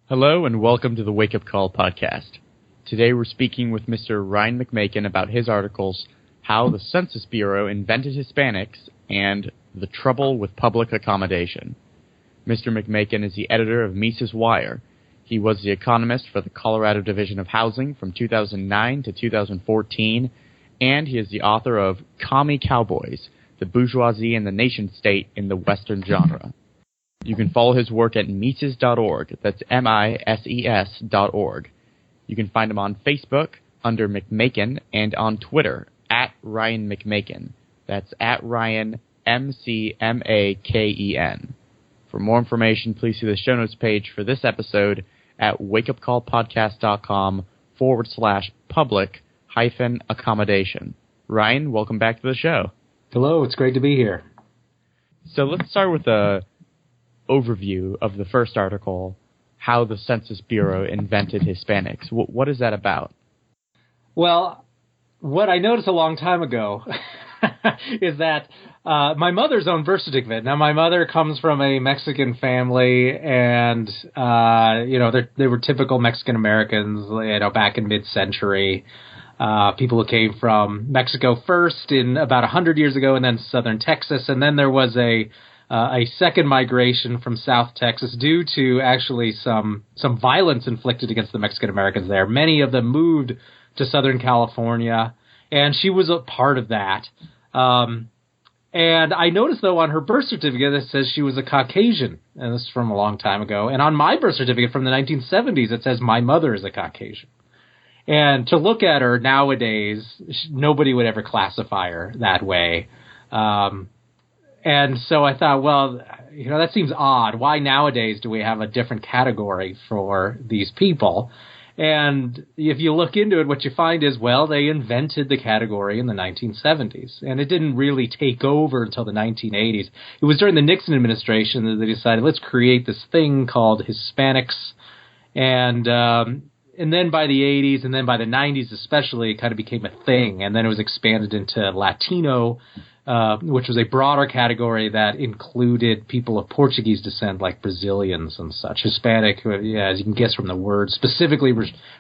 Hello and welcome to the Wake Up Call podcast. Today we're speaking with Mr. Ryan McMaken about his articles, How the Census Bureau Invented Hispanics and The Trouble with Public Accommodation. Mr. McMaken is the editor of Mises Wire. He was the economist for the Colorado Division of Housing from 2009 to 2014, and he is the author of Commie Cowboys, the Bourgeoisie and the Nation-State in the Western Genre. You can follow his work at Mises.org. That's MISES.org. You can find him on Facebook under McMaken and on Twitter at Ryan McMaken. That's at Ryan McMaken. For more information, please see the show notes page for this episode at wakeupcallpodcast.com/public-accommodation. Ryan, welcome back to the show. Hello, it's great to be here. So let's start with a overview of the first article, How the Census Bureau Invented Hispanics. What is that about? Well, what I noticed a long time ago is that my mother's own birth certificate. Now, my mother comes from a Mexican family, and they were typical Mexican-Americans, back in mid-century. People who came from Mexico first in about 100 years ago, and then southern Texas, and then there was a second migration from South Texas due to actually some violence inflicted against the Mexican Americans there. Many of them moved to Southern California, and she was a part of that. And I noticed, though, on her birth certificate, it says she was a Caucasian, and this is from a long time ago. And on my birth certificate from the 1970s, it says my mother is a Caucasian. And to look at her nowadays, nobody would ever classify her that way. And so I thought, well, that seems odd. Why nowadays do we have a different category for these people? And if you look into it, what you find is, well, they invented the category in the 1970s. And it didn't really take over until the 1980s. It was during the Nixon administration that they decided, let's create this thing called Hispanics. And then by the 80s and then by the 90s especially, it kind of became a thing. And then it was expanded into Latino, which was a broader category that included people of Portuguese descent like Brazilians and such. Hispanic, as you can guess from the word, specifically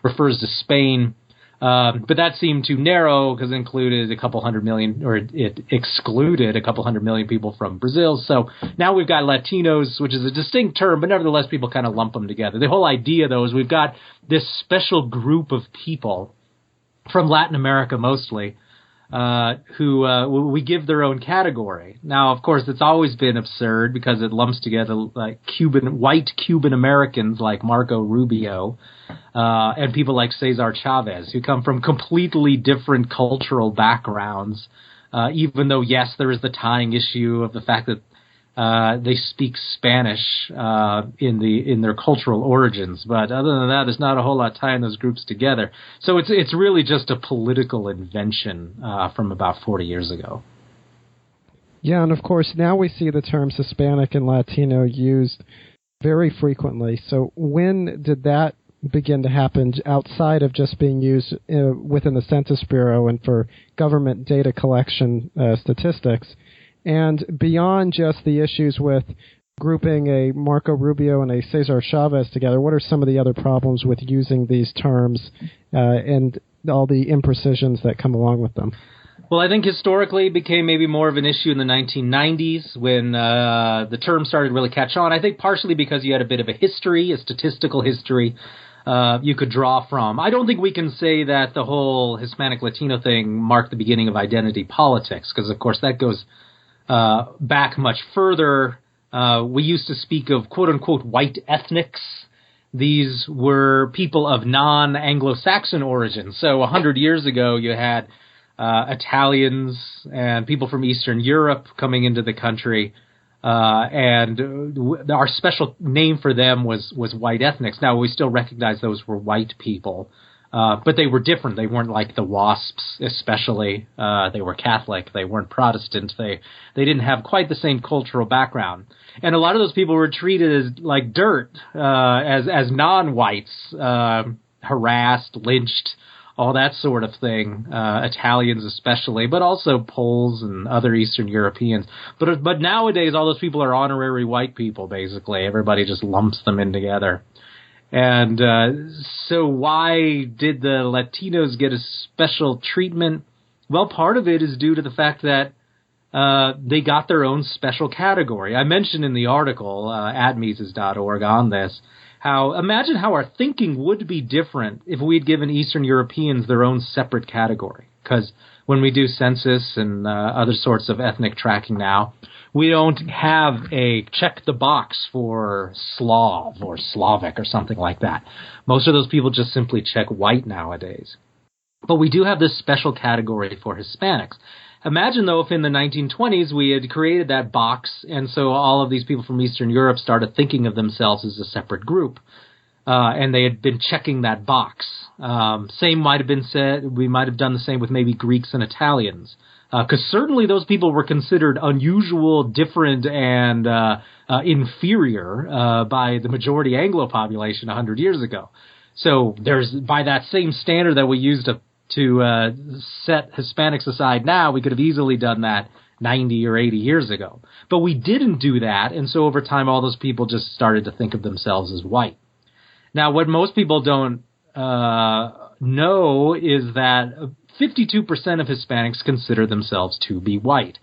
refers to Spain. But that seemed too narrow because it included a couple hundred million, or it excluded a couple hundred million people from Brazil. So now we've got Latinos, which is a distinct term, but nevertheless people kind of lump them together. The whole idea, though, is we've got this special group of people from Latin America mostly, who we give their own category. Now, of course, it's always been absurd because it lumps together like white Cuban-Americans like Marco Rubio and people like Cesar Chavez, who come from completely different cultural backgrounds, even though, yes, there is the tying issue of the fact that they speak Spanish in their cultural origins, but other than that, there's not a whole lot tying those groups together. So it's really just a political invention from about 40 years ago. Yeah, and of course now we see the terms Hispanic and Latino used very frequently. So when did that begin to happen outside of just being used within the Census Bureau and for government data collection statistics? And beyond just the issues with grouping a Marco Rubio and a Cesar Chavez together, what are some of the other problems with using these terms and all the imprecisions that come along with them? Well, I think historically it became maybe more of an issue in the 1990s when the term started to really catch on. I think partially because you had a bit of a history, a statistical history you could draw from. I don't think we can say that the whole Hispanic-Latino thing marked the beginning of identity politics because, of course, that goes back much further. We used to speak of quote-unquote white ethnics. These were people of non-Anglo-Saxon origin. So 100 years ago, you had Italians and people from Eastern Europe coming into the country, and our special name for them was white ethnics. Now, we still recognize those were white people, but they were different. They weren't like the WASPs, especially. They were Catholic. They weren't Protestant. They didn't have quite the same cultural background. And a lot of those people were treated as like dirt, as non-whites, harassed, lynched, all that sort of thing, Italians especially, but also Poles and other Eastern Europeans. But nowadays, all those people are honorary white people, basically. Everybody just lumps them in together. And so why did the Latinos get a special treatment? Well, part of it is due to the fact that they got their own special category. I mentioned in the article at Mises.org on this, imagine how our thinking would be different if we'd given Eastern Europeans their own separate category. Because when we do census and other sorts of ethnic tracking now, we don't have a check the box for Slav or Slavic or something like that. Most of those people just simply check white nowadays. But we do have this special category for Hispanics. Imagine, though, if in the 1920s we had created that box, and so all of these people from Eastern Europe started thinking of themselves as a separate group, and they had been checking that box. Same might have been said, we might have done the same with maybe Greeks and Italians. Because certainly those people were considered unusual, different, and inferior by the majority Anglo population 100 years ago. So there's, by that same standard that we use to set Hispanics aside now, we could have easily done that 90 or 80 years ago. But we didn't do that, and so over time all those people just started to think of themselves as white. Now, what most people don't know is that 52% of Hispanics consider themselves to be white.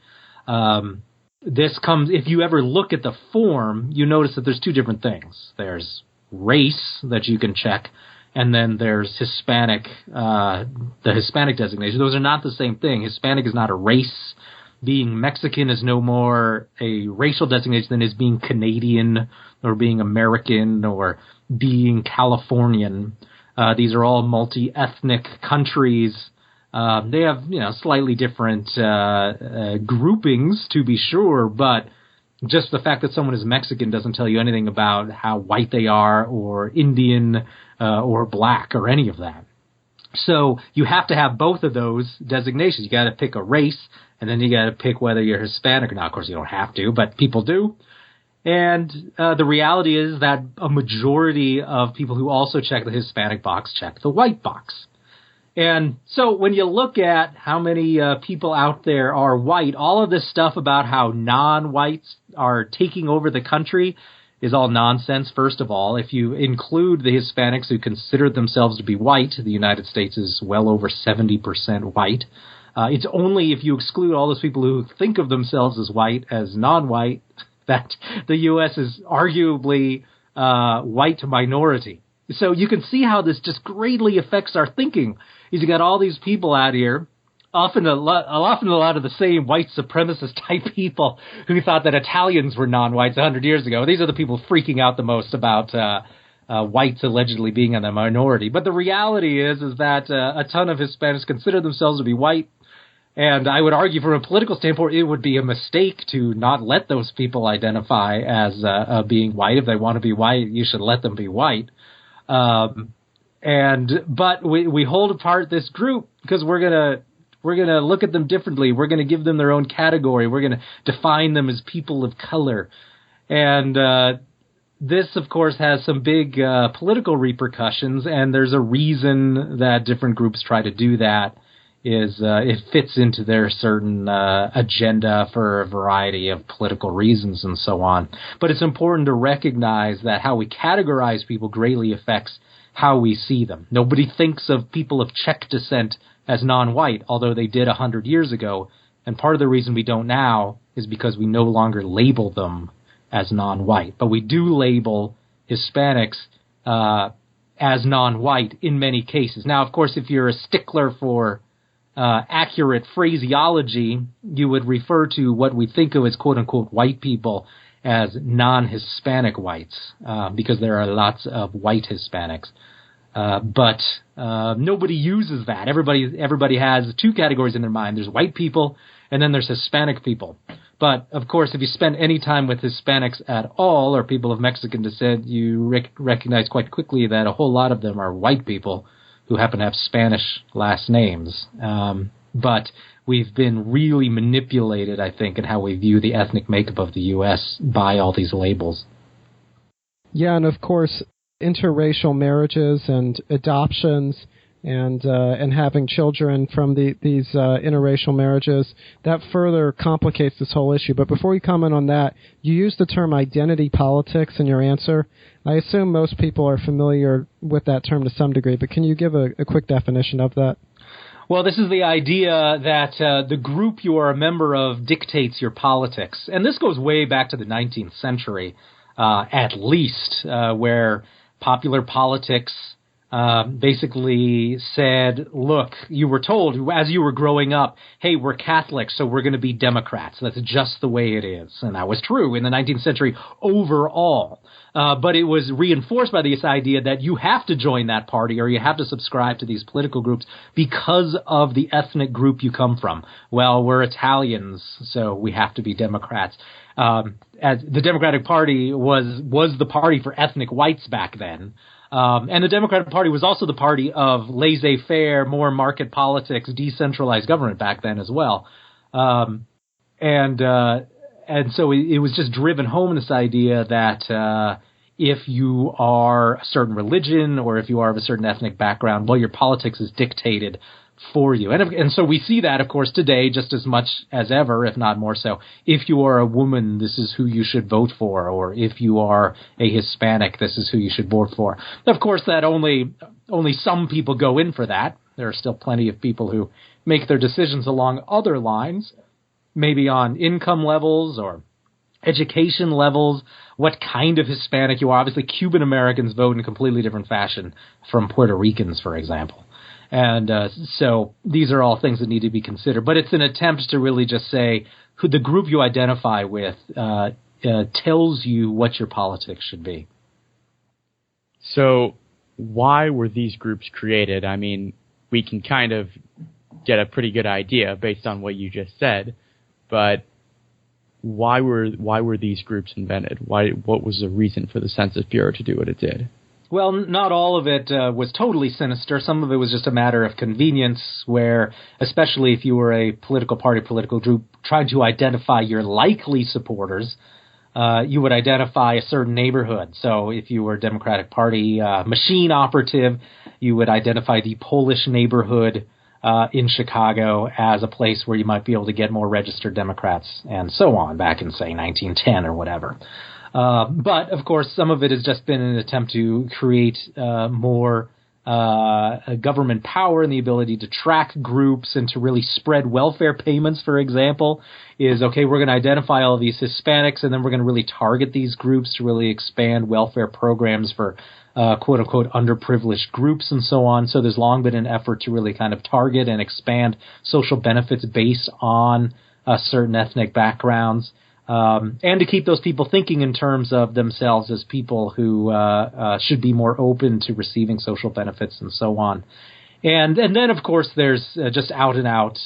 This comes, if you ever look at the form, you notice that there's two different things. There's race that you can check, and then there's Hispanic, the Hispanic designation. Those are not the same thing. Hispanic is not a race. Being Mexican is no more a racial designation than is being Canadian or being American or being Californian. These are all multi-ethnic countries. They have, slightly different groupings, to be sure, but just the fact that someone is Mexican doesn't tell you anything about how white they are or Indian or black or any of that. So you have to have both of those designations. You got to pick a race, and then you got to pick whether you're Hispanic or not. Of course, you don't have to, but people do. And the reality is that a majority of people who also check the Hispanic box check the white box. And so when you look at how many people out there are white, all of this stuff about how non-whites are taking over the country is all nonsense, first of all. If you include the Hispanics who consider themselves to be white, the United States is well over 70% white. It's only if you exclude all those people who think of themselves as white as non-white that the U.S. is arguably white minority. So you can see how this just greatly affects our thinking. You got all these people out here, often a lot of the same white supremacist type people who thought that Italians were non-whites 100 years ago. These are the people freaking out the most about whites allegedly being in the minority. But the reality is that a ton of Hispanics consider themselves to be white. And I would argue from a political standpoint, it would be a mistake to not let those people identify as being white. If they want to be white, you should let them be white. But we hold apart this group because we're gonna look at them differently. We're gonna give them their own category. We're gonna define them as people of color, and this, of course, has some big political repercussions. And there's a reason that different groups try to do that. It fits into their certain agenda for a variety of political reasons and so on. But it's important to recognize that how we categorize people greatly affects how we see them. Nobody thinks of people of Czech descent as non-white, although they did 100 years ago. And part of the reason we don't now is because we no longer label them as non-white. But we do label Hispanics as non-white in many cases. Now, of course, if you're a stickler for accurate phraseology, you would refer to what we think of as quote-unquote white people as non-Hispanic whites, because there are lots of white Hispanics. But nobody uses that. Everybody has two categories in their mind. There's white people, and then there's Hispanic people. But, of course, if you spend any time with Hispanics at all, or people of Mexican descent, you recognize quite quickly that a whole lot of them are white people who happen to have Spanish last names. But we've been really manipulated, I think, in how we view the ethnic makeup of the U.S. by all these labels. Yeah, and of course, interracial marriages and adoptions and having children from these interracial marriages, that further complicates this whole issue. But before you comment on that, you used the term identity politics in your answer. I assume most people are familiar with that term to some degree, but can you give a quick definition of that? Well, this is the idea that the group you are a member of dictates your politics. And this goes way back to the 19th century, at least, where popular politics basically said, look, you were told as you were growing up, hey, we're Catholics, so we're going to be Democrats. That's just the way it is. And that was true in the 19th century overall. But it was reinforced by this idea that you have to join that party or you have to subscribe to these political groups because of the ethnic group you come from. Well, we're Italians, so we have to be Democrats. As the Democratic Party was the party for ethnic whites back then. And the Democratic Party was also the party of laissez-faire, more market politics, decentralized government back then as well. And so it was just driven home this idea that if you are a certain religion or if you are of a certain ethnic background, well, your politics is dictated for you. And so we see that, of course, today just as much as ever, if not more so. If you are a woman, this is who you should vote for. Or if you are a Hispanic, this is who you should vote for. Of course, that only some people go in for that. There are still plenty of people who make their decisions along other lines, maybe on income levels or education levels, what kind of Hispanic you are. Obviously, Cuban-Americans vote in a completely different fashion from Puerto Ricans, for example. And so these are all things that need to be considered. But it's an attempt to really just say who the group you identify with tells you what your politics should be. So why were these groups created? I mean, we can kind of get a pretty good idea based on what you just said, but why were these groups invented? What was the reason for the Census Bureau to do what it did? Well, not all of it was totally sinister. Some of it was just a matter of convenience where, especially if you were a political party, political group, trying to identify your likely supporters, you would identify a certain neighborhood. So if you were a Democratic Party machine operative, you would identify the Polish neighborhood in Chicago as a place where you might be able to get more registered Democrats and so on back in, say, 1910 or whatever. But, of course, some of it has just been an attempt to create more government power and the ability to track groups and to really spread welfare payments, for example, is, okay, we're going to identify all of these Hispanics and then we're going to really target these groups to really expand welfare programs for quote-unquote underprivileged groups and so on. So there's long been an effort to really kind of target and expand social benefits based on certain ethnic backgrounds. And to keep those people thinking in terms of themselves as people who should be more open to receiving social benefits and so on. And then, of course, there's just out-and-out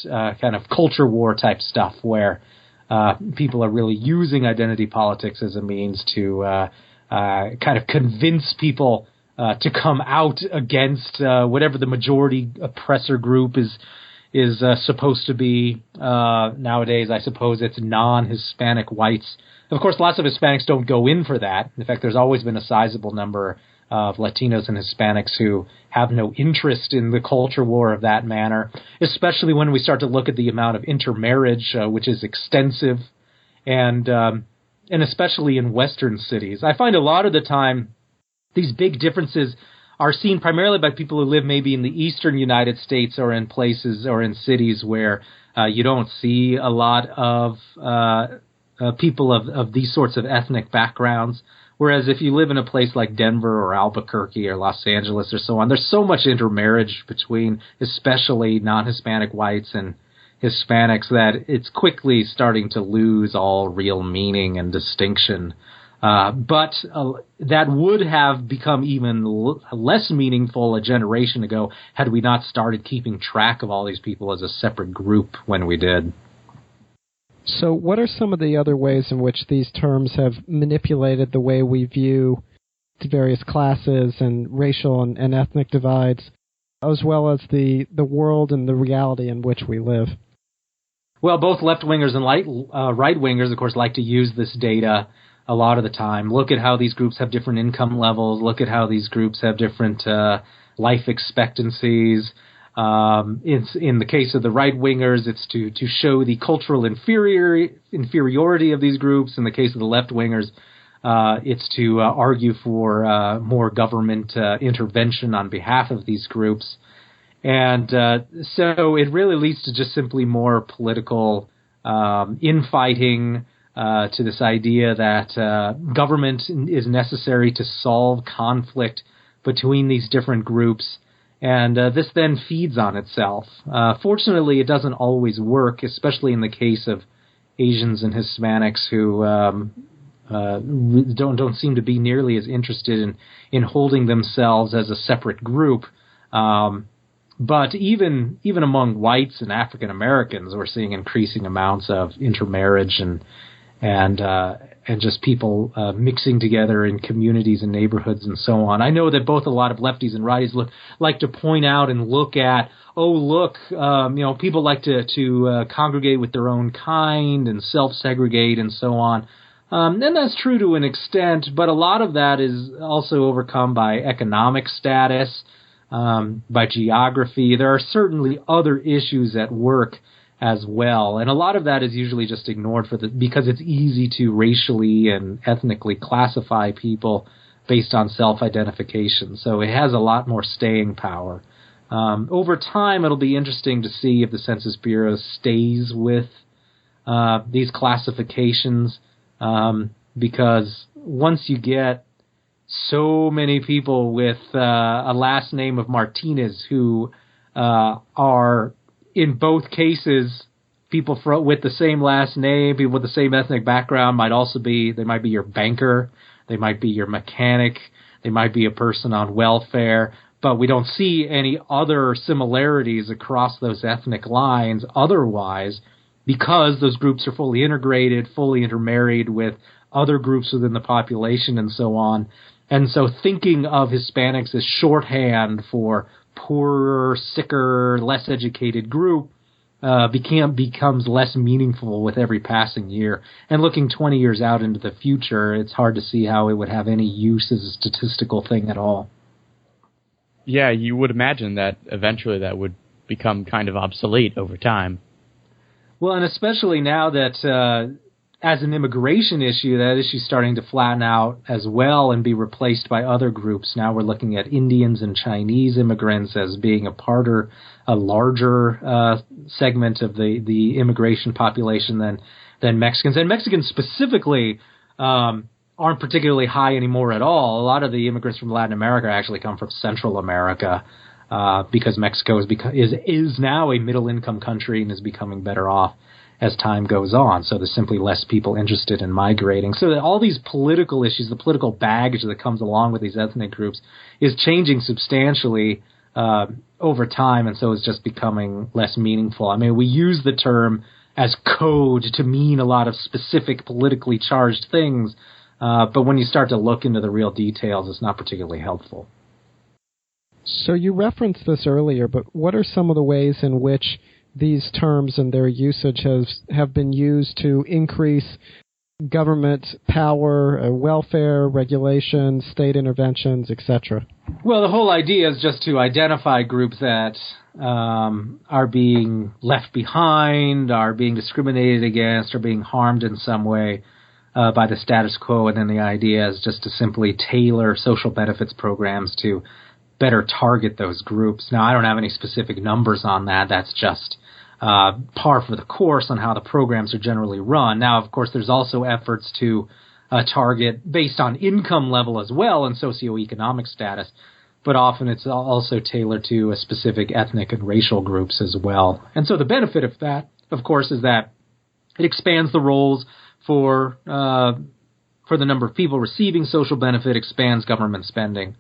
kind of culture war type stuff where people are really using identity politics as a means to kind of convince people to come out against whatever the majority oppressor group is supposed to be. Nowadays, I suppose it's non-Hispanic whites. Of course, lots of Hispanics don't go in for that. In fact, there's always been a sizable number of Latinos and Hispanics who have no interest in the culture war of that manner, especially when we start to look at the amount of intermarriage, which is extensive, and especially in Western cities. I find a lot of the time these big differences are seen primarily by people who live maybe in the eastern United States or in places or in cities where you don't see a lot of people of these sorts of ethnic backgrounds. Whereas if you live in a place like Denver or Albuquerque or Los Angeles or so on, there's so much intermarriage between especially non-Hispanic whites and Hispanics that it's quickly starting to lose all real meaning and distinction. But that would have become even less meaningful a generation ago had we not started keeping track of all these people as a separate group when we did. So what are some of the other ways in which these terms have manipulated the way we view various classes and racial and ethnic divides, as well as the world and the reality in which we live? Well, both left-wingers and right-wingers, of course, like to use this data a lot of the time. Look at how these groups have different income levels. Look at how these groups have different life expectancies. It's in the case of the right-wingers, it's to show the cultural inferiority of these groups. In the case of the left-wingers, it's to argue for more government intervention on behalf of these groups. And so it really leads to just simply more political infighting, to this idea that government is necessary to solve conflict between these different groups. And this then feeds on itself. Fortunately, it doesn't always work, especially in the case of Asians and Hispanics who don't seem to be nearly as interested in holding themselves as a separate group. But even among whites and African Americans, we're seeing increasing amounts of intermarriage and just people mixing together in communities and neighborhoods and so on. I know that both a lot of lefties and righties like to point out and look at, people like to congregate with their own kind and self-segregate and so on. And that's true to an extent, but a lot of that is also overcome by economic status, by geography. There are certainly other issues at work as well, and a lot of that is usually just ignored because it's easy to racially and ethnically classify people based on self-identification. So it has a lot more staying power. Over time, it'll be interesting to see if the Census Bureau stays with these classifications, because once you get so many people with a last name of Martinez who are, in both cases, people with the same last name, people with the same ethnic background they might be your banker, they might be your mechanic, they might be a person on welfare, but we don't see any other similarities across those ethnic lines otherwise, because those groups are fully integrated, fully intermarried with other groups within the population and so on. And so thinking of Hispanics as shorthand for poorer, sicker, less educated group becomes less meaningful with every passing year. And looking 20 years out into the future, it's hard to see how it would have any use as a statistical thing at all. Yeah, you would imagine that eventually that would become kind of obsolete over time. Well, and especially now that as an immigration issue, that issue's starting to flatten out as well and be replaced by other groups. Now we're looking at Indians and Chinese immigrants as being a larger segment of the immigration population than Mexicans. And Mexicans specifically aren't particularly high anymore at all. A lot of the immigrants from Latin America actually come from Central America, because Mexico is now a middle-income country and is becoming better off as time goes on. So there's simply less people interested in migrating. So that all these political issues, the political baggage that comes along with these ethnic groups, is changing substantially over time, and so it's just becoming less meaningful. I mean, we use the term as code to mean a lot of specific politically charged things, but when you start to look into the real details, it's not particularly helpful. So you referenced this earlier, but what are some of the ways in which these terms and their usage have been used to increase government power, welfare, regulation, state interventions, etc.? Well, the whole idea is just to identify groups that are being left behind, are being discriminated against, are being harmed in some way by the status quo, and then the idea is just to simply tailor social benefits programs to better target those groups. Now, I don't have any specific numbers on that. That's just par for the course on how the programs are generally run. Now, of course, there's also efforts to target based on income level as well and socioeconomic status, but often it's also tailored to a specific ethnic and racial groups as well. And so the benefit of that, of course, is that it expands the roles for the number of people receiving social benefit, expands government spending,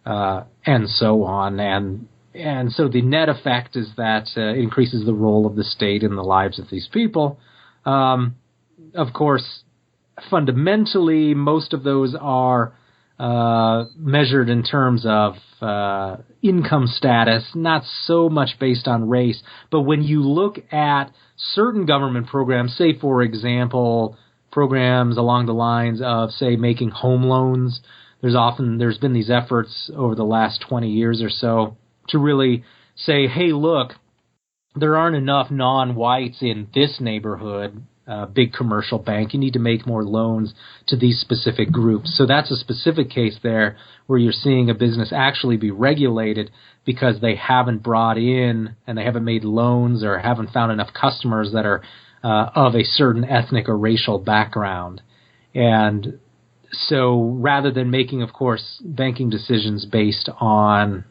and so on. And so the net effect is that it increases the role of the state in the lives of these people. Of course, fundamentally, most of those are measured in terms of income status, not so much based on race. But when you look at certain government programs, say, for example, programs along the lines of, say, making home loans. There's been these efforts over the last 20 years or so to really say, hey, look, there aren't enough non-whites in this neighborhood, big commercial bank. You need to make more loans to these specific groups. So that's a specific case there where you're seeing a business actually be regulated because they haven't brought in and they haven't made loans or haven't found enough customers that are of a certain ethnic or racial background. And so rather than making, of course, banking decisions based on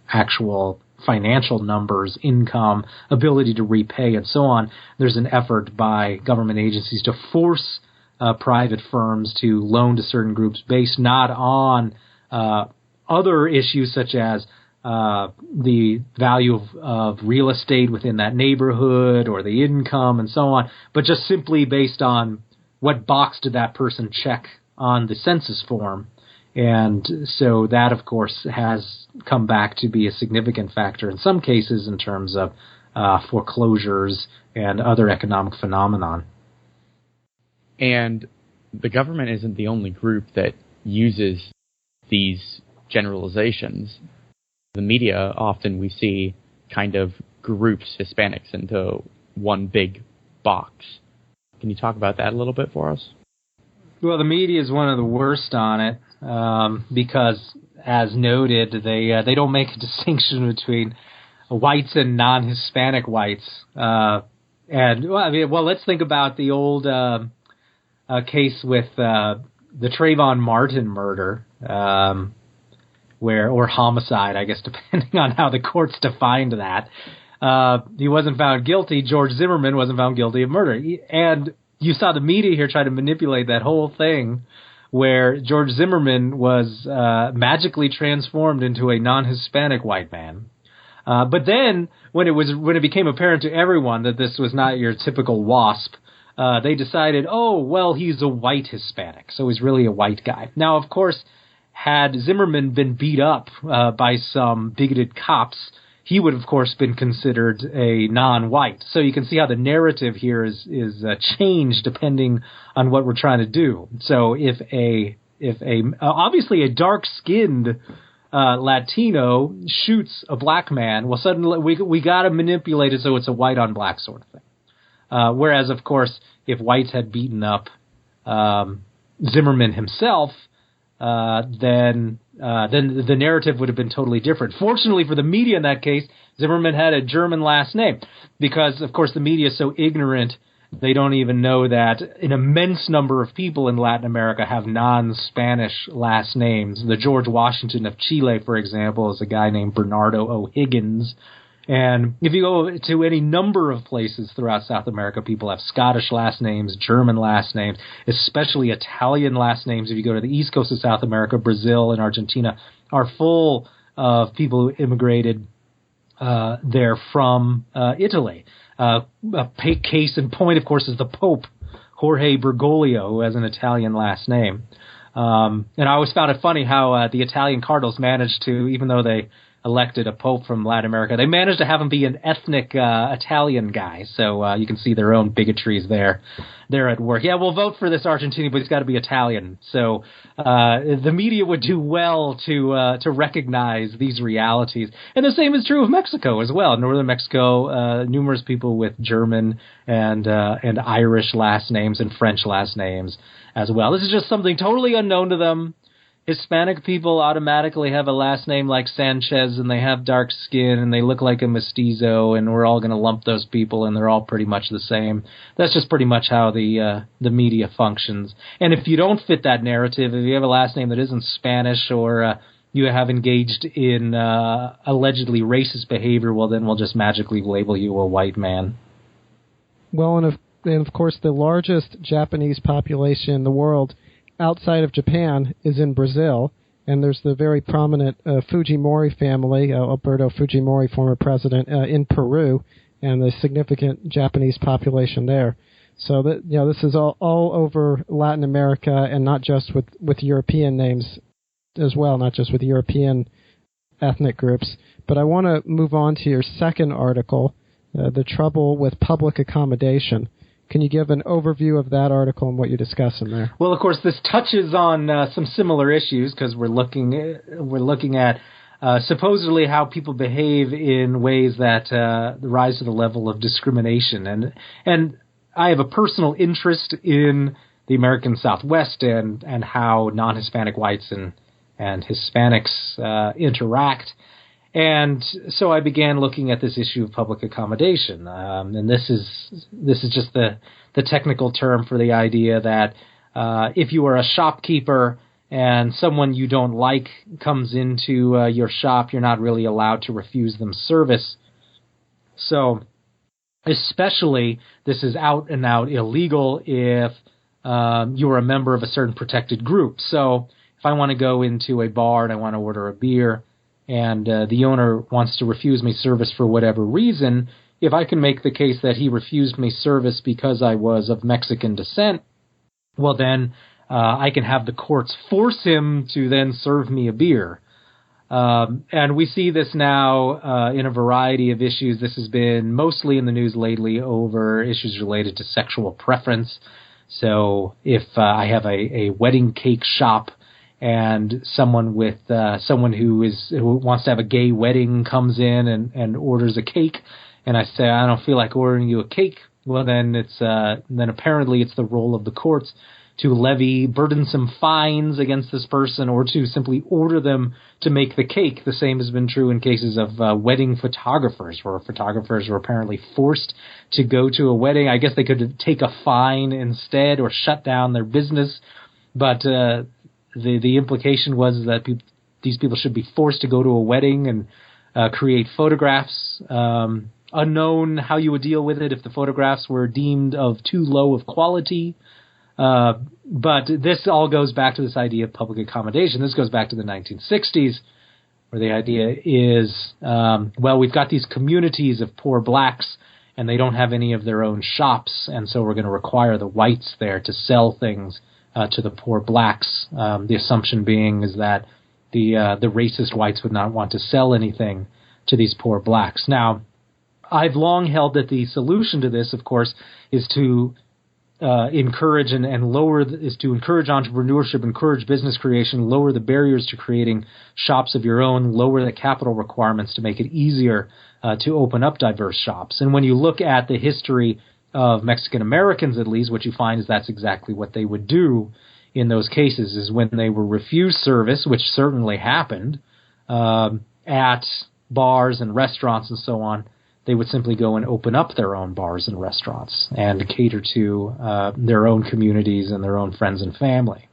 actual financial numbers, income, ability to repay, and so on, there's an effort by government agencies to force private firms to loan to certain groups based not on other issues such as the value of real estate within that neighborhood or the income and so on, but just simply based on what box did that person check on the census form. And so that, of course, has come back to be a significant factor in some cases in terms of foreclosures and other economic phenomenon. And the government isn't the only group that uses these generalizations. The media, often we see kind of groups Hispanics into one big box. Can you talk about that a little bit for us? Well, the media is one of the worst on it because, as noted, they don't make a distinction between whites and non-Hispanic whites. Let's think about the old case with the Trayvon Martin murder, or homicide, I guess, depending on how the courts defined that. He wasn't found guilty. George Zimmerman wasn't found guilty of murder. And you saw the media here try to manipulate that whole thing where George Zimmerman was magically transformed into a non-Hispanic white man. But then when it became apparent to everyone that this was not your typical WASP, they decided, oh, well, he's a white Hispanic, so he's really a white guy. Now, of course, had Zimmerman been beat up by some bigoted cops, he would, of course, been considered a non-white. So you can see how the narrative here is changed depending on what we're trying to do. So if obviously a dark-skinned Latino shoots a black man, well, suddenly we got to manipulate it so it's a white-on-black sort of thing. Whereas, of course, if whites had beaten up Zimmerman himself, then the narrative would have been totally different. Fortunately for the media in that case, Zimmerman had a German last name because, of course, the media is so ignorant, they don't even know that an immense number of people in Latin America have non-Spanish last names. The George Washington of Chile, for example, is a guy named Bernardo O'Higgins. And if you go to any number of places throughout South America, people have Scottish last names, German last names, especially Italian last names. If you go to the east coast of South America, Brazil and Argentina are full of people who immigrated there from Italy. A case in point, of course, is the Pope, Jorge Bergoglio, who has an Italian last name. And I always found it funny how the Italian cardinals managed to, even though they elected a pope from Latin America, they managed to have him be an ethnic Italian guy. So you can see their own bigotries there. They're at work. Yeah, we'll vote for this Argentinian, but he's got to be Italian. So the media would do well to recognize these realities. And the same is true of Mexico as well. Northern Mexico, numerous people with German and Irish last names and French last names as well. This is just something totally unknown to them. Hispanic people automatically have a last name like Sanchez, and they have dark skin, and they look like a mestizo, and we're all going to lump those people, and they're all pretty much the same. That's just pretty much how the media functions. And if you don't fit that narrative, if you have a last name that isn't Spanish or you have engaged in allegedly racist behavior, well, then we'll just magically label you a white man. Well, and of course, the largest Japanese population in the world outside of Japan is in Brazil, and there's the very prominent Fujimori family, Alberto Fujimori, former president, in Peru, and the significant Japanese population there. So that this is all over Latin America, and not just with European names as well, not just with European ethnic groups. But I want to move on to your second article, The Trouble with Public Accommodation. Can you give an overview of that article and what you discuss in there? Well, of course, this touches on some similar issues because we're looking at supposedly how people behave in ways that rise to the level of discrimination. And I have a personal interest in the American Southwest and how non-Hispanic whites and Hispanics interact. And so I began looking at this issue of public accommodation. And this is just the technical term for the idea that if you are a shopkeeper and someone you don't like comes into your shop, you're not really allowed to refuse them service. So especially this is out and out illegal if you're a member of a certain protected group. So if I want to go into a bar and I want to order a beer and the owner wants to refuse me service for whatever reason, if I can make the case that he refused me service because I was of Mexican descent, well then I can have the courts force him to then serve me a beer. And we see this now in a variety of issues. This has been mostly in the news lately over issues related to sexual preference. So if I have a wedding cake shop and someone who wants to have a gay wedding comes in and orders a cake, and I say I don't feel like ordering you a cake, well then apparently it's the role of the courts to levy burdensome fines against this person or to simply order them to make the cake. The same has been true in cases of wedding photographers, where photographers were apparently forced to go to a wedding. I guess they could take a fine instead or shut down their business, but the implication was that these people should be forced to go to a wedding and create photographs. Unknown how you would deal with it if the photographs were deemed of too low of quality. But this all goes back to this idea of public accommodation. This goes back to the 1960s, where the idea is, we've got these communities of poor blacks, and they don't have any of their own shops, and so we're going to require the whites there to sell things to the poor blacks. The assumption being is that the racist whites would not want to sell anything to these poor blacks. Now, I've long held that the solution to this, of course, is to encourage encourage entrepreneurship, encourage business creation, lower the barriers to creating shops of your own, lower the capital requirements to make it easier to open up diverse shops. And when you look at the history of Mexican-Americans, at least, what you find is that's exactly what they would do in those cases, is when they were refused service, which certainly happened, at bars and restaurants and so on, they would simply go and open up their own bars and restaurants and cater to their own communities and their own friends and family.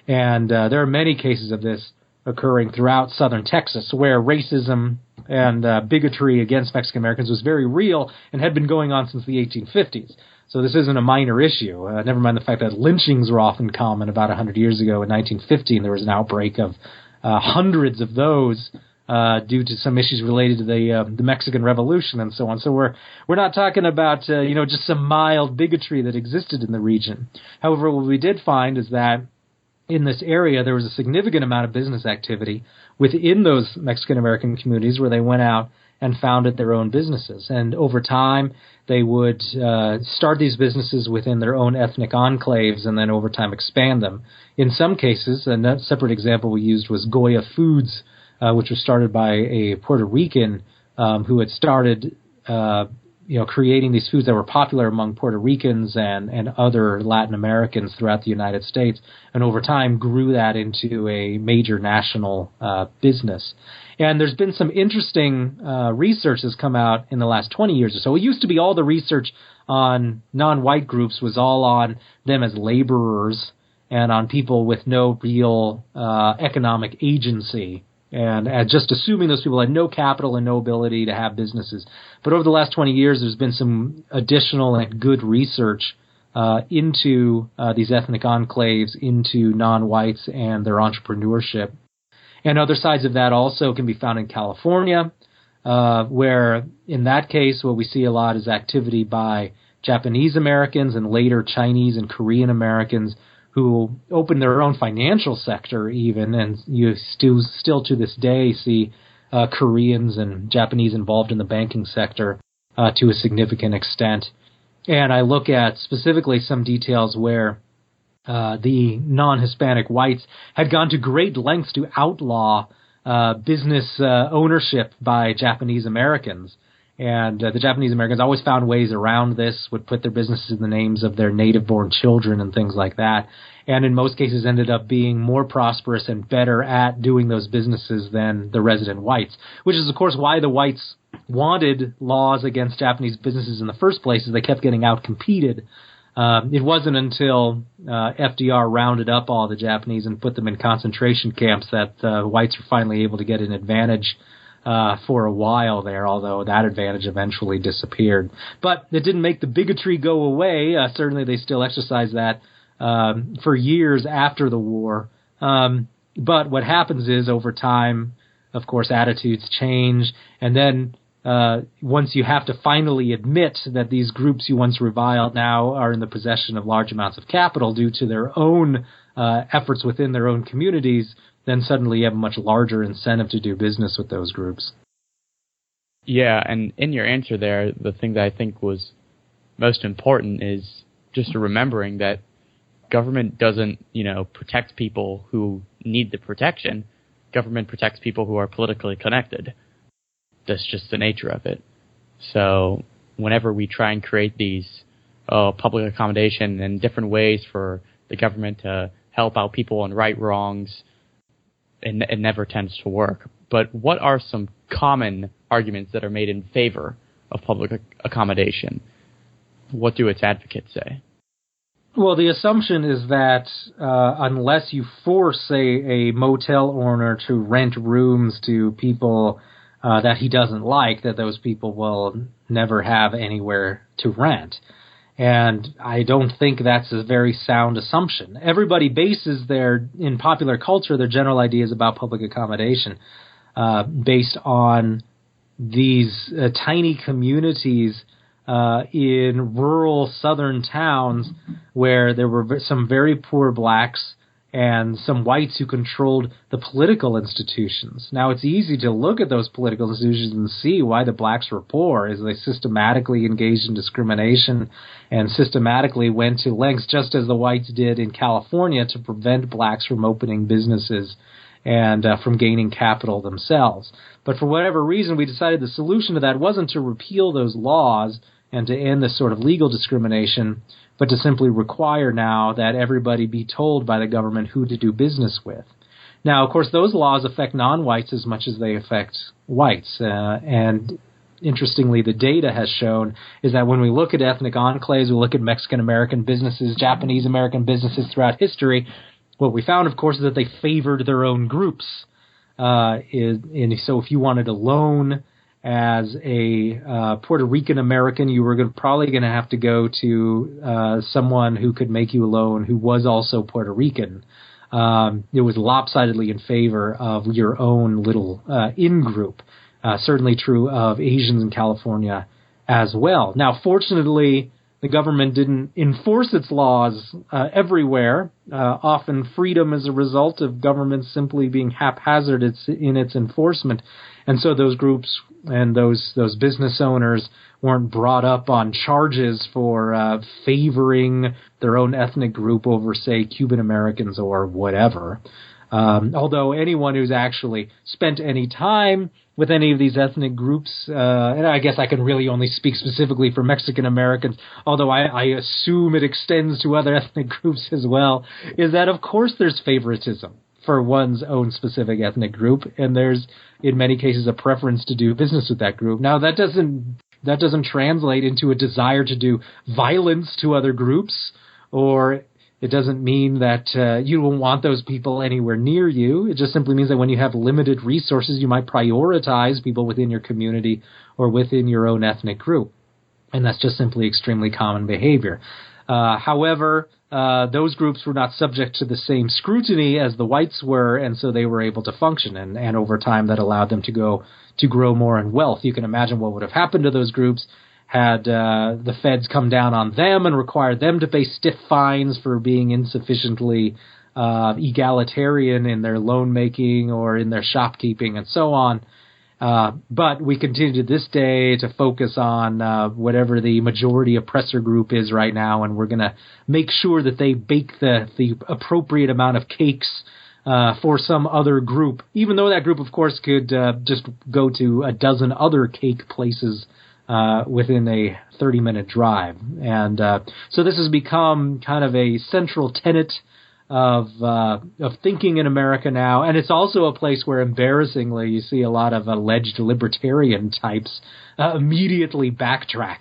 And there are many cases of this occurring throughout southern Texas, where racism and bigotry against Mexican Americans was very real and had been going on since the 1850s. So this isn't a minor issue. Never mind the fact that lynchings were often common. About 100 years ago, in 1915, there was an outbreak of hundreds of those due to some issues related to the Mexican Revolution and so on. So we're not talking about just some mild bigotry that existed in the region. However, what we did find is that in this area there was a significant amount of business activity within those Mexican American communities where they went out and founded their own businesses. And over time, they would start these businesses within their own ethnic enclaves and then over time expand them. In some cases, a separate example we used was Goya Foods, which was started by a Puerto Rican who had started creating these foods that were popular among Puerto Ricans and other Latin Americans throughout the United States, and over time grew that into a major national business. And there's been some interesting research that's come out in the last 20 years or so. It used to be all the research on non-white groups was all on them as laborers and on people with no real economic agency, and just assuming those people had no capital and no ability to have businesses. But over the last 20 years, there's been some additional and good research into these ethnic enclaves, into non-whites and their entrepreneurship. And other sides of that also can be found in California, where in that case what we see a lot is activity by Japanese Americans and later Chinese and Korean Americans who opened their own financial sector even, and you still to this day see Koreans and Japanese involved in the banking sector to a significant extent. And I look at specifically some details where the non-Hispanic whites had gone to great lengths to outlaw business ownership by Japanese Americans. And the Japanese Americans always found ways around this, would put their businesses in the names of their native-born children and things like that, and in most cases ended up being more prosperous and better at doing those businesses than the resident whites, which is, of course, why the whites wanted laws against Japanese businesses in the first place, is they kept getting out-competed. It wasn't until FDR rounded up all the Japanese and put them in concentration camps that whites were finally able to get an advantage for a while there, although that advantage eventually disappeared. But it didn't make the bigotry go away. Certainly they still exercised that for years after the war. But what happens is, over time, of course, attitudes change, and then once you have to finally admit that these groups you once reviled now are in the possession of large amounts of capital due to their own efforts within their own communities, then suddenly you have a much larger incentive to do business with those groups. Yeah, and in your answer there, the thing that I think was most important is just remembering that government doesn't, protect people who need the protection. Government protects people who are politically connected. That's just the nature of it. So whenever we try and create these public accommodation and different ways for the government to help out people and right wrongs, it never tends to work. But what are some common arguments that are made in favor of public accommodation? What do its advocates say? Well, the assumption is that unless you force, say, a motel owner to rent rooms to people that he doesn't like, that those people will never have anywhere to rent. And I don't think that's a very sound assumption. Everybody bases in popular culture, their general ideas about public accommodation based on these tiny communities in rural southern towns where there were some very poor blacks and some whites who controlled the political institutions. Now, it's easy to look at those political institutions and see why the blacks were poor, as they systematically engaged in discrimination and systematically went to lengths, just as the whites did in California, to prevent blacks from opening businesses and from gaining capital themselves. But for whatever reason, we decided the solution to that wasn't to repeal those laws and to end this sort of legal discrimination, but to simply require now that everybody be told by the government who to do business with. Now, of course, those laws affect non-whites as much as they affect whites. And interestingly, the data has shown is that when we look at ethnic enclaves, we look at Mexican-American businesses, Japanese-American businesses throughout history, what we found, of course, is that they favored their own groups. So if you wanted a loan as a Puerto Rican American, you were probably going to have to go to someone who could make you a loan who was also Puerto Rican. It was lopsidedly in favor of your own little in-group. Certainly true of Asians in California as well. Now, fortunately, the government didn't enforce its laws everywhere. Often freedom is a result of government simply being haphazard in its enforcement. And so those groups and those business owners weren't brought up on charges for favoring their own ethnic group over, say, Cuban-Americans or whatever. Although anyone who's actually spent any time with any of these ethnic groups, and I guess I can really only speak specifically for Mexican-Americans, although I assume it extends to other ethnic groups as well, is that, of course, there's favoritism for one's own specific ethnic group, and there's, in many cases, a preference to do business with that group. Now, that doesn't translate into a desire to do violence to other groups, or it doesn't mean that you don't want those people anywhere near you. It just simply means that when you have limited resources, you might prioritize people within your community or within your own ethnic group. And that's just simply extremely common behavior. However, those groups were not subject to the same scrutiny as the whites were, and so they were able to function. And over time, that allowed them to grow more in wealth. You can imagine what would have happened to those groups had the feds come down on them and required them to pay stiff fines for being insufficiently egalitarian in their loan making or in their shopkeeping and so on. But we continue to this day to focus on whatever the majority oppressor group is right now, and we're going to make sure that they bake the appropriate amount of cakes for some other group, even though that group, of course, could just go to a dozen other cake places within a 30-minute drive. And so this has become kind of a central tenet of thinking in America now, and it's also a place where, embarrassingly, you see a lot of alleged libertarian types immediately backtrack.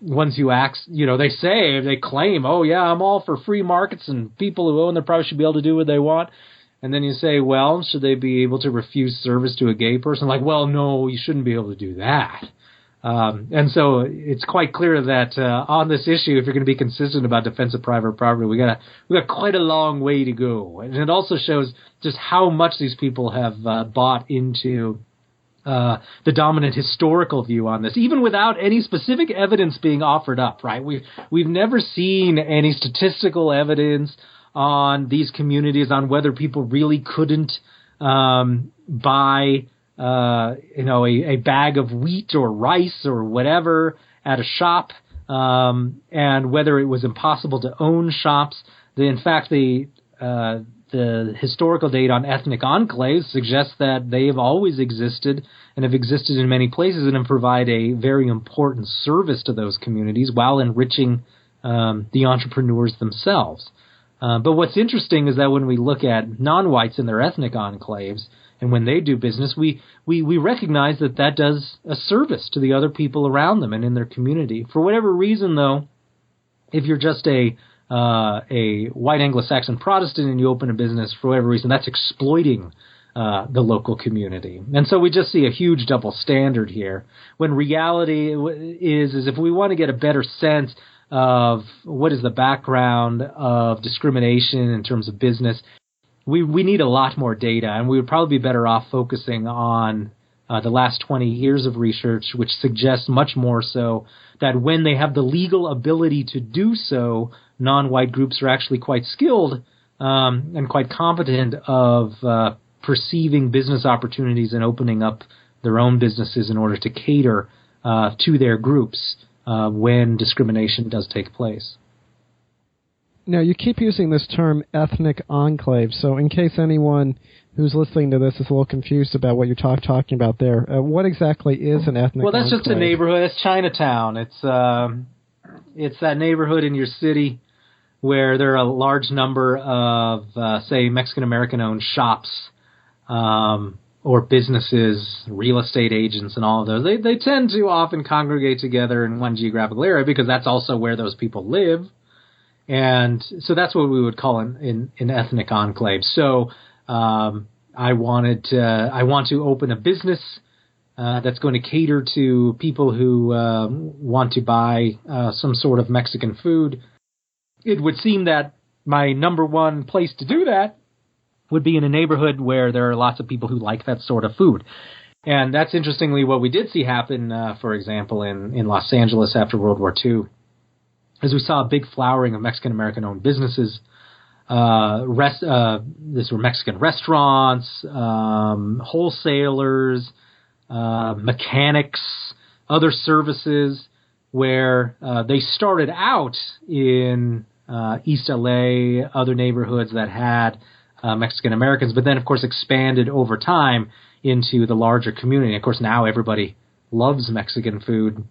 Once you ask, they claim, oh yeah, I'm all for free markets and people who own their property should be able to do what they want. And then you say, well, should they be able to refuse service to a gay person? Like, well, no, you shouldn't be able to do that. And so it's quite clear that on this issue, if you're going to be consistent about defense of private property, we got quite a long way to go. And it also shows just how much these people have bought into the dominant historical view on this, even without any specific evidence being offered up. Right? We've never seen any statistical evidence on these communities on whether people really couldn't buy a bag of wheat or rice or whatever at a shop, and whether it was impossible to own shops. In fact, the historical data on ethnic enclaves suggests that they have always existed and have existed in many places and have provided a very important service to those communities while enriching the entrepreneurs themselves. But what's interesting is that when we look at non-whites in their ethnic enclaves, and when they do business, we recognize that does a service to the other people around them and in their community. For whatever reason, though, if you're just a white Anglo-Saxon Protestant and you open a business, for whatever reason, that's exploiting the local community. And so we just see a huge double standard here, when reality is if we want to get a better sense of what is the background of discrimination in terms of business, we need a lot more data, and we would probably be better off focusing on the last 20 years of research, which suggests much more so that when they have the legal ability to do so, non-white groups are actually quite skilled and quite competent of perceiving business opportunities and opening up their own businesses in order to cater to their groups when discrimination does take place. Now, you keep using this term ethnic enclave, so in case anyone who's listening to this is a little confused about what you're talking about there, what exactly is an ethnic enclave? Well, that's just a neighborhood. It's Chinatown. It's that neighborhood in your city where there are a large number of, say, Mexican-American-owned shops or businesses, real estate agents, and all of those. They tend to often congregate together in one geographical area because that's also where those people live. And so that's what we would call an ethnic enclave. So I want to open a business that's going to cater to people who want to buy some sort of Mexican food. It would seem that my number one place to do that would be in a neighborhood where there are lots of people who like that sort of food. And that's interestingly what we did see happen, for example, in Los Angeles after World War II. As we saw a big flowering of Mexican-American-owned businesses. These were Mexican restaurants, wholesalers, mechanics, other services, where they started out in East LA, other neighborhoods that had Mexican-Americans, but then, of course, expanded over time into the larger community. Of course, now everybody loves Mexican food,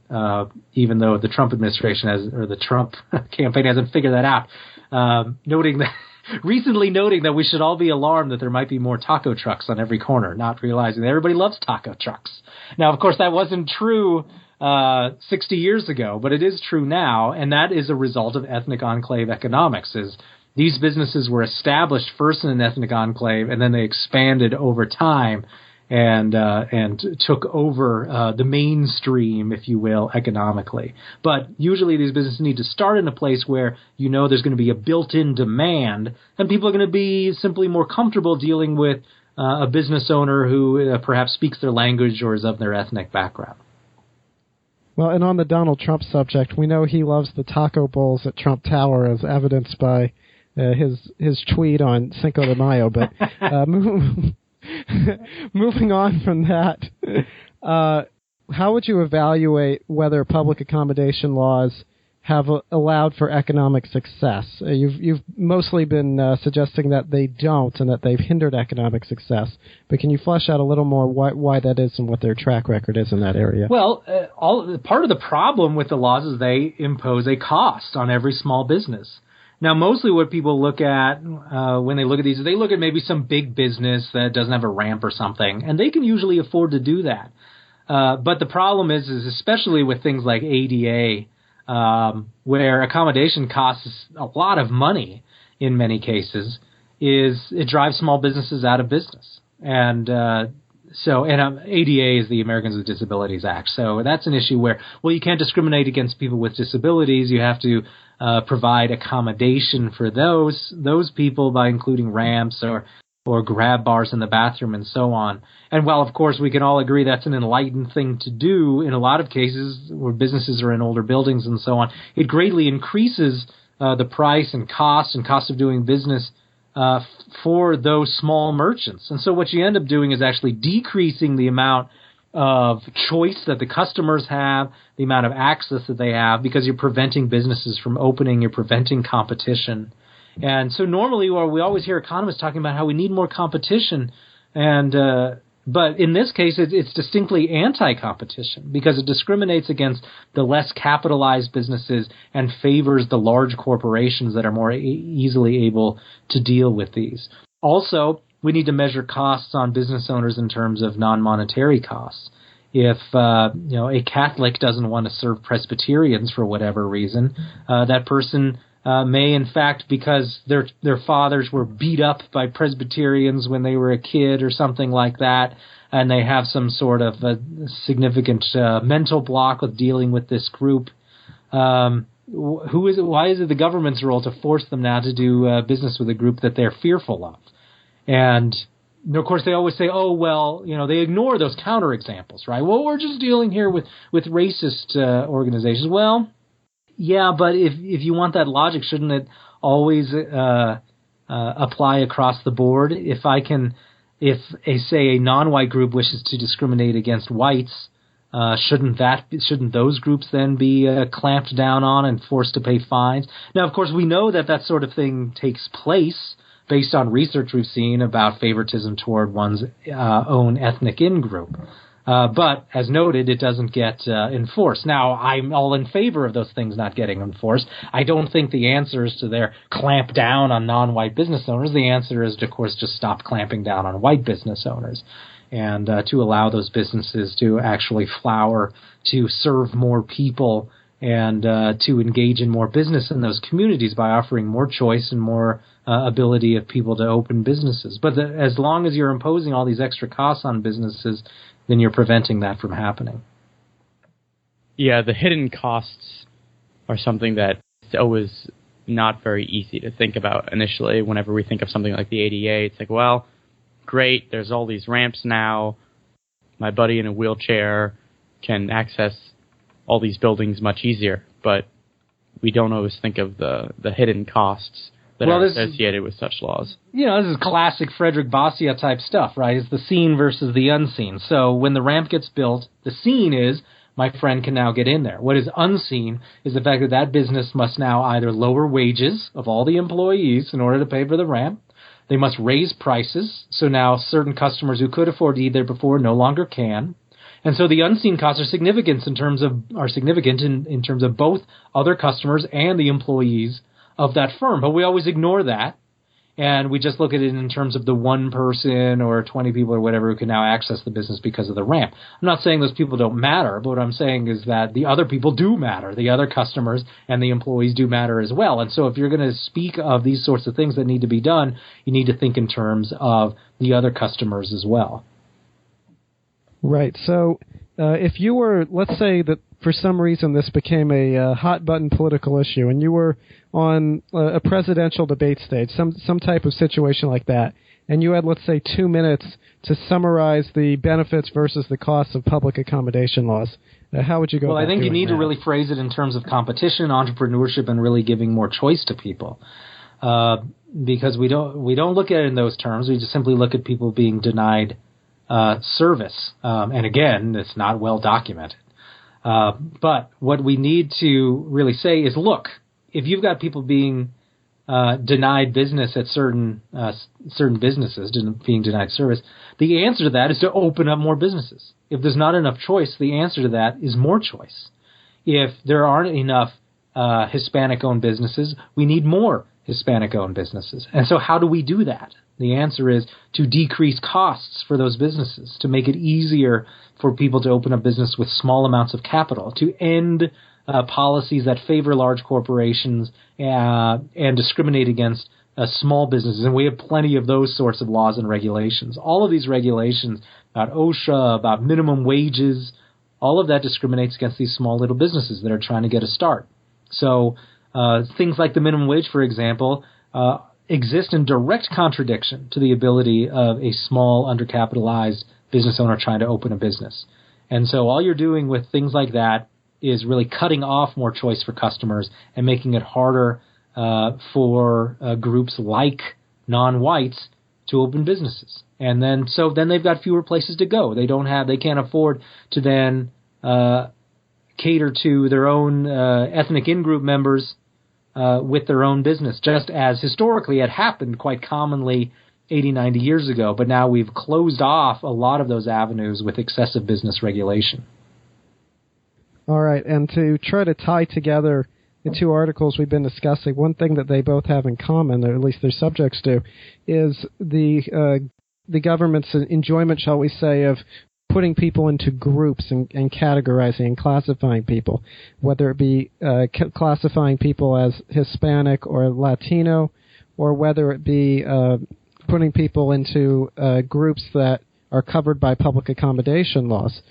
even though the Trump administration or the Trump campaign hasn't figured that out. Recently noting that we should all be alarmed that there might be more taco trucks on every corner, not realizing that everybody loves taco trucks. Now, of course, that wasn't true 60 years ago, but it is true now, and that is a result of ethnic enclave economics. Is these businesses were established first in an ethnic enclave, and then they expanded over time and took over the mainstream, if you will, economically. But usually these businesses need to start in a place where you know there's going to be a built-in demand, and people are going to be simply more comfortable dealing with a business owner who perhaps speaks their language or is of their ethnic background. Well, and on the Donald Trump subject, we know he loves the taco bowls at Trump Tower, as evidenced by his tweet on Cinco de Mayo. But moving on from that, how would you evaluate whether public accommodation laws have allowed for economic success? You've mostly been suggesting that they don't and that they've hindered economic success. But can you flesh out a little more why that is and what their track record is in that area? Well, part of the problem with the laws is they impose a cost on every small business. Now, mostly what people look at when they look at these is they look at maybe some big business that doesn't have a ramp or something, and they can usually afford to do that. But the problem is especially with things like ADA, where accommodation costs a lot of money in many cases, is it drives small businesses out of business. And ADA is the Americans with Disabilities Act. So that's an issue where, well, you can't discriminate against people with disabilities. You have to provide accommodation for those people by including ramps or grab bars in the bathroom and so on. And while, of course, we can all agree that's an enlightened thing to do in a lot of cases where businesses are in older buildings and so on, it greatly increases the price and cost of doing business for those small merchants. And so what you end up doing is actually decreasing the amount of choice that the customers have, the amount of access that they have, because you're preventing businesses from opening, you're preventing competition. And so normally we always hear economists talking about how we need more competition, but in this case it's distinctly anti-competition because it discriminates against the less capitalized businesses and favors the large corporations that are more easily able to deal with these. Also, we need to measure costs on business owners in terms of non-monetary costs. If a Catholic doesn't want to serve Presbyterians for whatever reason, that person may, in fact, because their fathers were beat up by Presbyterians when they were a kid or something like that, and they have some sort of a significant mental block with dealing with this group. Why is it the government's role to force them now to do business with a group that they're fearful of? And of course, they always say, oh, well, they ignore those counterexamples, right? Well, we're just dealing here with racist organizations. Well, yeah, but if you want that logic, shouldn't it always apply across the board? If a non-white group wishes to discriminate against whites, shouldn't those groups then be clamped down on and forced to pay fines? Now, of course, we know that sort of thing takes place based on research we've seen about favoritism toward one's own ethnic in-group. But, as noted, it doesn't get enforced. Now, I'm all in favor of those things not getting enforced. I don't think the answer is to their clamp down on non-white business owners. The answer is, of course, just stop clamping down on white business owners and to allow those businesses to actually flower, to serve more people, and to engage in more business in those communities by offering more choice and more ability of people to open businesses. But as long as you're imposing all these extra costs on businesses, then you're preventing that from happening. Yeah, the hidden costs are something that's always not very easy to think about initially. Whenever we think of something like the ADA, it's like, well, great, there's all these ramps now. My buddy in a wheelchair can access all these buildings much easier. But we don't always think of the hidden costs that are associated with such laws. This is classic Frederick Bastiat type stuff, right? It's the seen versus the unseen. So when the ramp gets built, the seen is my friend can now get in there. What is unseen is the fact that business must now either lower wages of all the employees in order to pay for the ramp. They must raise prices. So now certain customers who could afford to eat there before no longer can. And so the unseen costs are significant in terms of both other customers and the employees of that firm. But we always ignore that, and we just look at it in terms of the one person or 20 people or whatever who can now access the business because of the ramp. I'm not saying those people don't matter, but what I'm saying is that the other people do matter. The other customers and the employees do matter as well. And so if you're going to speak of these sorts of things that need to be done, you need to think in terms of the other customers as well. Right. So if you were, let's say that for some reason this became a hot-button political issue and you were on a presidential debate stage, some type of situation like that, and you had, let's say, 2 minutes to summarize the benefits versus the costs of public accommodation laws, how would you go about doing that? Well, I think you need to really phrase it in terms of competition, entrepreneurship, and really giving more choice to people. because we don't look at it in those terms. We just simply look at people being denied service. And again, it's not well documented. But what we need to really say is, look, if you've got people being denied business at certain businesses, being denied service, the answer to that is to open up more businesses. If there's not enough choice, the answer to that is more choice. If there aren't enough Hispanic-owned businesses, we need more Hispanic-owned businesses. And so how do we do that? The answer is to decrease costs for those businesses, to make it easier for people to open a business with small amounts of capital, to end policies that favor large corporations and discriminate against small businesses. And we have plenty of those sorts of laws and regulations. All of these regulations about OSHA, about minimum wages, all of that discriminates against these small little businesses that are trying to get a start. So things like the minimum wage, for example, exist in direct contradiction to the ability of a small, undercapitalized business owner trying to open a business. And so all you're doing with things like that is really cutting off more choice for customers and making it harder for groups like non-whites to open businesses. And then they've got fewer places to go. They can't afford to then cater to their own ethnic in-group members with their own business, just as historically it happened quite commonly 80, 90 years ago. But now we've closed off a lot of those avenues with excessive business regulation. All right, and to try to tie together the two articles we've been discussing, one thing that they both have in common, or at least their subjects do, is the government's enjoyment, shall we say, of putting people into groups and categorizing and classifying people, whether it be classifying people as Hispanic or Latino, or whether it be putting people into groups that are covered by public accommodation laws.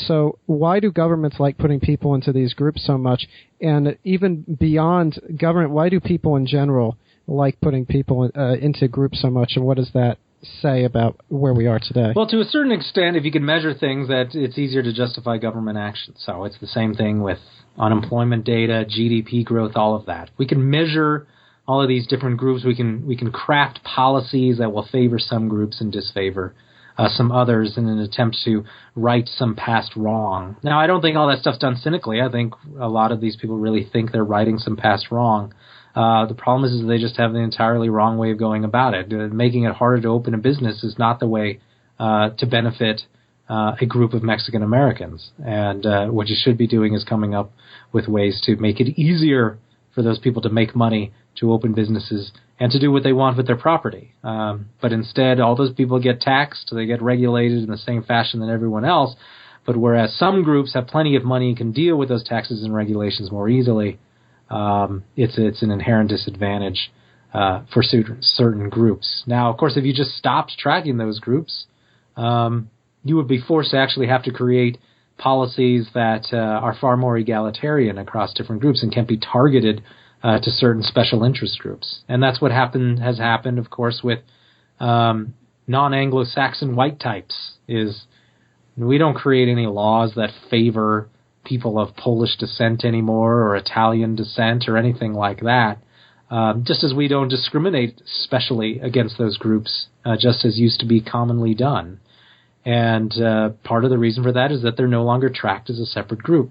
So why do governments like putting people into these groups so much? And even beyond government, why do people in general like putting people into groups so much? And what does that say about where we are today? Well, to a certain extent, if you can measure things, that it's easier to justify government action. So it's the same thing with unemployment data, GDP growth, all of that. We can measure all of these different groups. We can craft policies that will favor some groups and disfavor some others in an attempt to right some past wrong. Now, I don't think all that stuff's done cynically. I think a lot of these people really think they're righting some past wrong. The problem is they just have the entirely wrong way of going about it. Making it harder to open a business is not the way to benefit a group of Mexican Americans. And what you should be doing is coming up with ways to make it easier for those people to make money, to open businesses, and to do what they want with their property. But instead, all those people get taxed, they get regulated in the same fashion than everyone else. But whereas some groups have plenty of money and can deal with those taxes and regulations more easily, it's an inherent disadvantage for certain groups. Now, of course, if you just stopped tracking those groups, you would be forced to actually have to create policies that are far more egalitarian across different groups and can't be targeted to certain special interest groups. And that's what has happened, of course, with non-Anglo-Saxon white types, is we don't create any laws that favor people of Polish descent anymore, or Italian descent, or anything like that, just as we don't discriminate specially against those groups, just as used to be commonly done. And part of the reason for that is that they're no longer tracked as a separate group.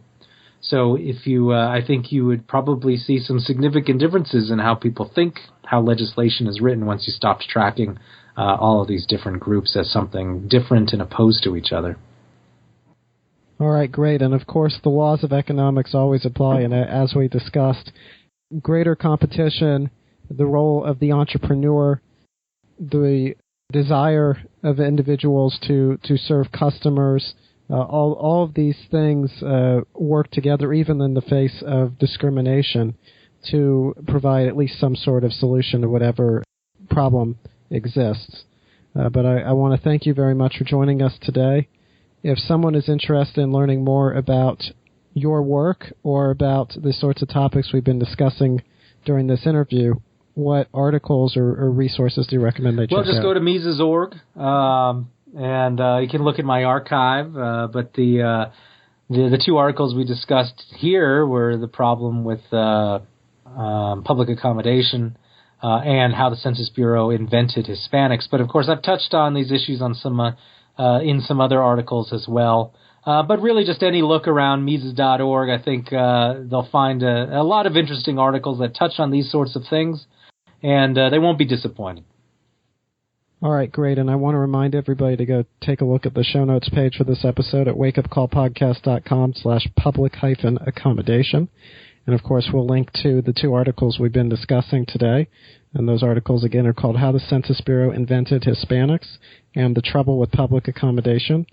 So I think you would probably see some significant differences in how people think, how legislation is written once you stopped tracking all of these different groups as something different and opposed to each other. All right, great. And of course, the laws of economics always apply. And as we discussed, greater competition, the role of the entrepreneur, the desire of individuals to serve customers, all of these things work together, even in the face of discrimination, to provide at least some sort of solution to whatever problem exists. But I want to thank you very much for joining us today. If someone is interested in learning more about your work or about the sorts of topics we've been discussing during this interview, what articles or resources do you recommend they check out? Well, just go to Mises.org, and you can look at my archive. But the two articles we discussed here were the problem with public accommodation and how the Census Bureau invented Hispanics. But of course, I've touched on these issues on some in some other articles as well. But really, just any look around Mises.org, I think they'll find a lot of interesting articles that touch on these sorts of things, and they won't be disappointing. All right, great. And I want to remind everybody to go take a look at the show notes page for this episode at wakeupcallpodcast.com/public-accommodation. And, of course, we'll link to the two articles we've been discussing today. And those articles, again, are called How the Census Bureau Invented Hispanics and The Trouble with Public Accommodation.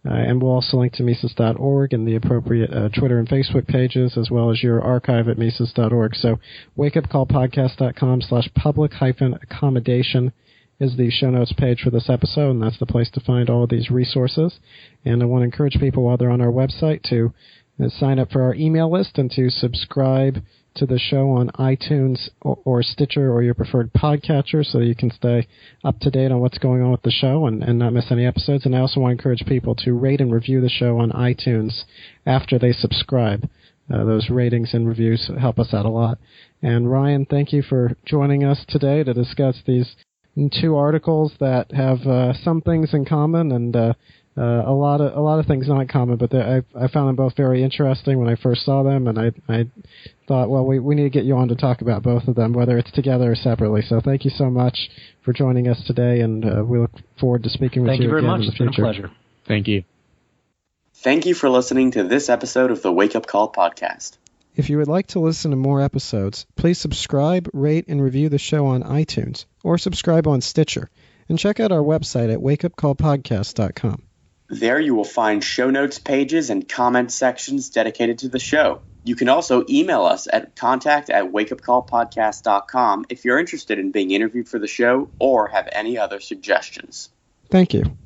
And we'll also link to Mises.org and the appropriate Twitter and Facebook pages, as well as your archive at Mises.org. So wakeupcallpodcast.com/public-accommodation is the show notes page for this episode, and that's the place to find all of these resources. And I want to encourage people while they're on our website to sign up for our email list and to subscribe to the show on iTunes or Stitcher or your preferred podcatcher so you can stay up to date on what's going on with the show and not miss any episodes. And I also want to encourage people to rate and review the show on iTunes after they subscribe. Those ratings and reviews help us out a lot. And Ryan, thank you for joining us today to discuss these two articles that have some things in common and a lot of things not in common, but I found them both very interesting when I first saw them, and I thought, well, we need to get you on to talk about both of them, whether it's together or separately. So thank you so much for joining us today, and we look forward to speaking with you again in the future. Thank you very much. It's been a pleasure. Thank you. Thank you for listening to this episode of the Wake Up Call podcast. If you would like to listen to more episodes, please subscribe, rate, and review the show on iTunes, or subscribe on Stitcher, and check out our website at wakeupcallpodcast.com. There you will find show notes pages and comment sections dedicated to the show. You can also email us at contact@wakeupcallpodcast.com if you're interested in being interviewed for the show or have any other suggestions. Thank you.